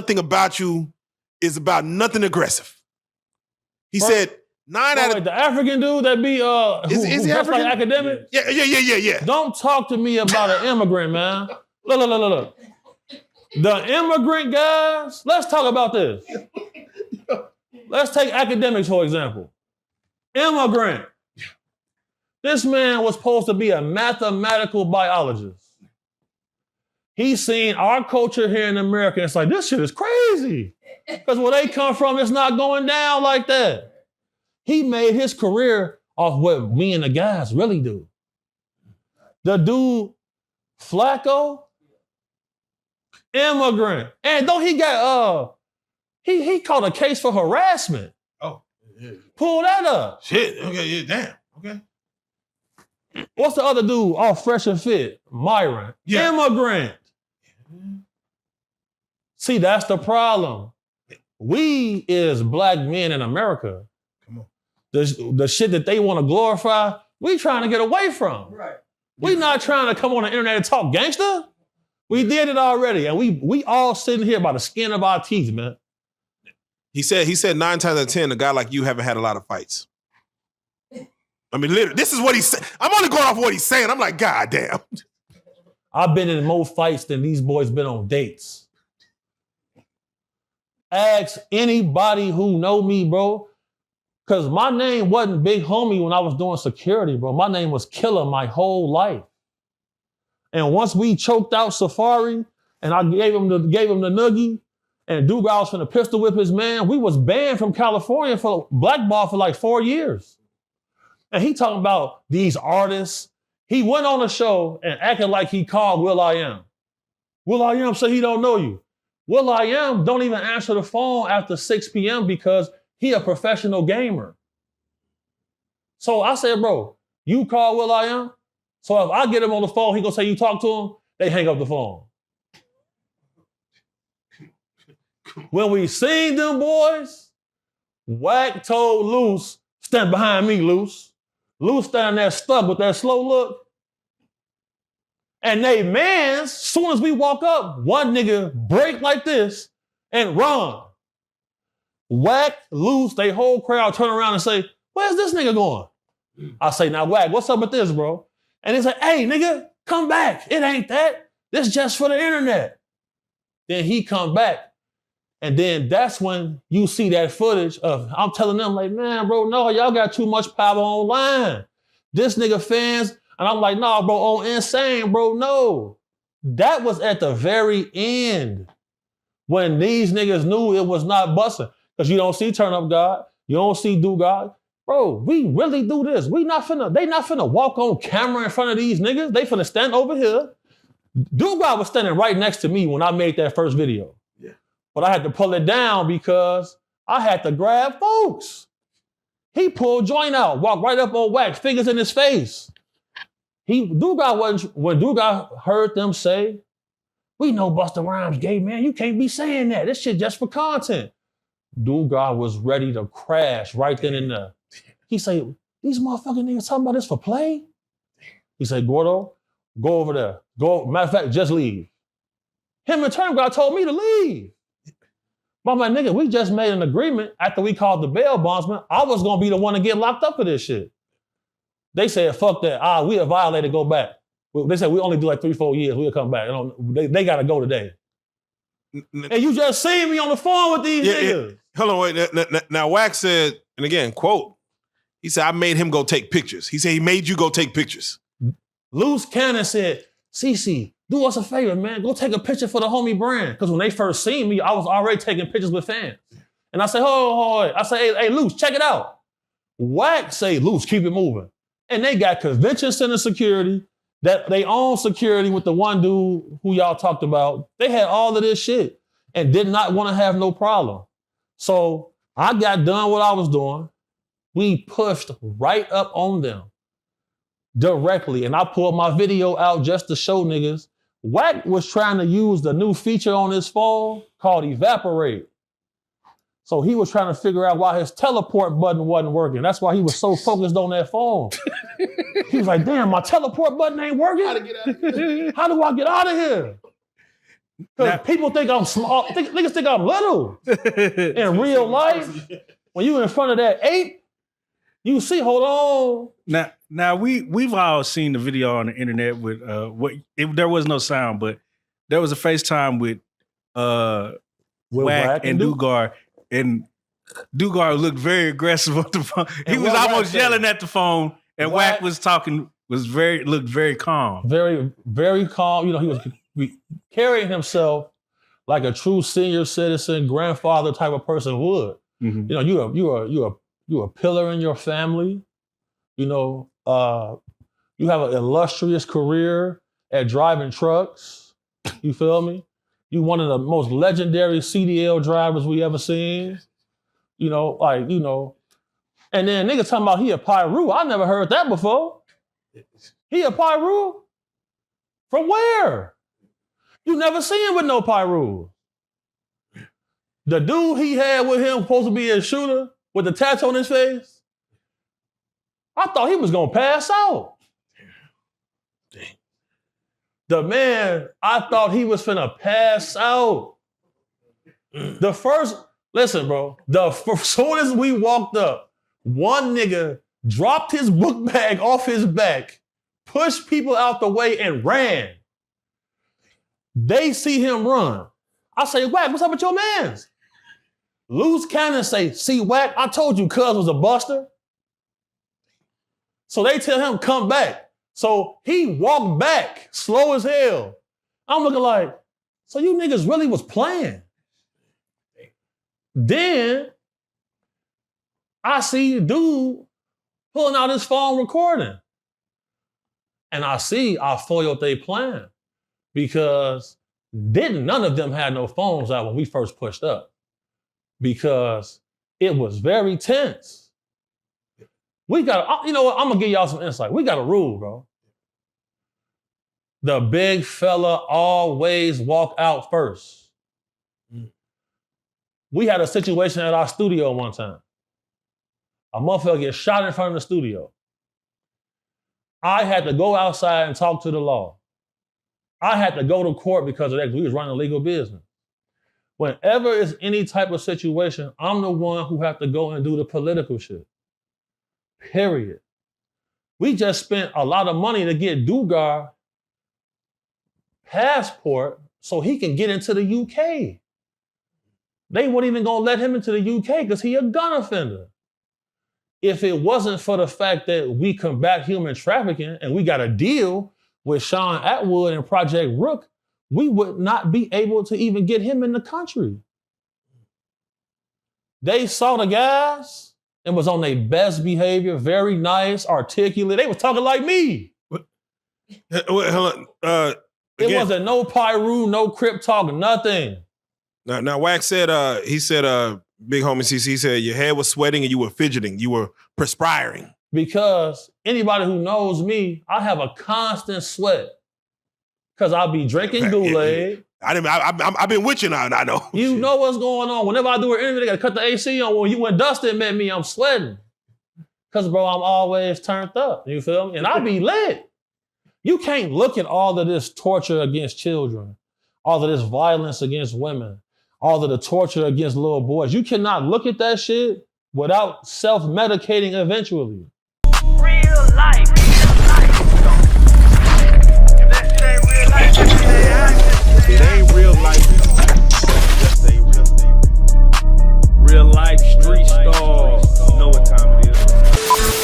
nothing about you is about nothing aggressive. He said 9 out of... Like the African dude that be, who dressed like academic? Yeah. Don't talk to me about an immigrant, man. Look. The immigrant guys, let's talk about this. Let's take academics, for example. Immigrant. This man was supposed to be a mathematical biologist. He's seen our culture here in America, and it's like, this shit is crazy. Because where they come from, it's not going down like that. He made his career off what me and the guys really do. The dude, Flacco, immigrant. And don't he got, he caught a case for harassment. Oh. Yeah. Pull that up. Shit, okay, yeah, damn, okay. What's the other dude, all fresh and fit? Myron. Yeah. Immigrant. See, that's the problem. We is black men in America. Come on. The shit that they want to glorify, we trying to get away from. Right. We not trying to come on the internet and talk gangster. We did it already, and we all sitting here by the skin of our teeth, man. He said 9 times out of 10, a guy like you haven't had a lot of fights. I mean, literally, this is what he's saying. I'm only going off what he's saying. I'm like, God damn. I've been in more fights than these boys been on dates. Ask anybody who know me, bro. Because my name wasn't Bighomie when I was doing security, bro. My name was Killer my whole life. And once we choked out Safari and I gave him the noogie and Dugas was finna pistol whip his man, we was banned from California for blackball for like 4 years. And he talking about these artists. He went on a show and acted like he called will.i.am. will.i.am said he don't know you. will.i.am don't even answer the phone after 6 p.m. because he a professional gamer. So I said, bro, you call will.i.am? So if I get him on the phone, he gonna say you talk to him, they hang up the phone. When we seen them boys, Wack told Loose, stand behind me, Loose. Loose standing there stuck with that slow look. And they mans, soon as we walk up, one nigga break like this and run. Wack, Loose, they whole crowd turn around and say, where's this nigga going? I say, now Wack, what's up with this, bro? And he's like, hey, nigga, come back. It ain't that. This just for the internet. Then he come back. And then that's when you see that footage of, I'm telling them like, man, bro, no, y'all got too much power online. This nigga fans, and I'm like, nah, bro, on Insane, bro, no. That was at the very end when these niggas knew it was not busting. Because you don't see Turn Up God, you don't see Do God. Bro, we really do this. They not finna walk on camera in front of these niggas. They finna stand over here. Do God was standing right next to me when I made that first video. But I had to pull it down because I had to grab folks. He pulled joint out, walked right up on Wack, fingers in his face. When Dugas heard them say, we know Busta Rhymes gay, man. You can't be saying that. This shit just for content. Dugas was ready to crash right then and there. He said, these motherfucking niggas talking about this for play? He said, Gordo, go over there. Go, matter of fact, just leave. Him and Turn God told me to leave. But my nigga, we just made an agreement after we called the bail bondsman. I was gonna be the one to get locked up for this shit. They said, fuck that. We a violator, go back. They said, we only do like 3-4 years, we'll come back. They gotta go today. And you just seen me on the phone with these niggas. Yeah. Hold on, wait. Now, Wack said, and again, quote, he said, I made him go take pictures. He said he made you go take pictures. Loose Cannon said, CC, do us a favor, man. Go take a picture for the homie brand. Because when they first seen me, I was already taking pictures with fans. And I say, hold. I say, hey, Loose, check it out. Wack say, Loose, keep it moving. And they got convention center security, that they own security with the one dude who y'all talked about. They had all of this shit and did not want to have no problem. So I got done what I was doing. We pushed right up on them directly. And I pulled my video out just to show niggas. Wack was trying to use the new feature on his phone called Evaporate. So he was trying to figure out why his teleport button wasn't working. That's why he was so focused on that phone. He was like, damn, my teleport button ain't working? How to get out of here? How do I get out of here? Because people think I'm small. Niggas think I'm little. In real life, when you in front of that ape, you see, hold on. Now we've all seen the video on the internet with there was no sound, but there was a FaceTime with Wak and Dugar, and Dugar looked very aggressive on the phone. He was almost yelling at the phone, and Wak was looked very calm. Very, very calm. You know, he was carrying himself like a true senior citizen, grandfather type of person would. Mm-hmm. You know, you're a pillar in your family. You know, you have an illustrious career at driving trucks. You feel me? You one of the most legendary CDL drivers we ever seen. You know, like, you know. And then nigga talking about he a Pyru. I never heard that before. He a Pyru? From where? You never seen him with no Pyru. The dude he had with him supposed to be a shooter with the tats on his face. I thought he was gonna pass out. The man, I thought he was finna pass out. Listen, bro, as soon as we walked up, one nigga dropped his book bag off his back, pushed people out the way and ran. They see him run. I say, Wak, what's up with your mans? Loose cannon say, see, Wak, I told you cuz was a buster. So they tell him, come back. So he walked back, slow as hell. I'm looking like, so you niggas really was playing. Then I see a dude pulling out his phone recording. And I foiled their plan because none of them had no phones out when we first pushed up because it was very tense. We got, you know what, I'm gonna give y'all some insight. We got a rule, bro. The big fella always walk out first. We had a situation at our studio one time. A motherfucker gets shot in front of the studio. I had to go outside and talk to the law. I had to go to court because of that, because we was running a legal business. Whenever it's any type of situation, I'm the one who have to go and do the political shit. Period. We just spent a lot of money to get Dugar passport so he can get into the UK. They weren't even gonna let him into the UK because he a gun offender. If it wasn't for the fact that we combat human trafficking and we got a deal with Sean Atwood and Project Rook, we would not be able to even get him in the country. They saw the guys and was on their best behavior, very nice, articulate. They was talking like me. Hold on. It wasn't no Pyru, no Crip talk, nothing. Now Wak said, Bighomie CC said your head was sweating and you were fidgeting. You were perspiring. Because anybody who knows me, I have a constant sweat. Because I'll be drinking Kool-Aid. I've been with you now, and I know. You know what's going on. Whenever I do an interview, they got to cut the AC on. When Dustin met me, I'm sweating. Because, bro, I'm always turned up. You feel me? And I be lit. You can't look at all of this torture against children, all of this violence against women, all of the torture against little boys. You cannot look at that shit without self-medicating eventually. Real life.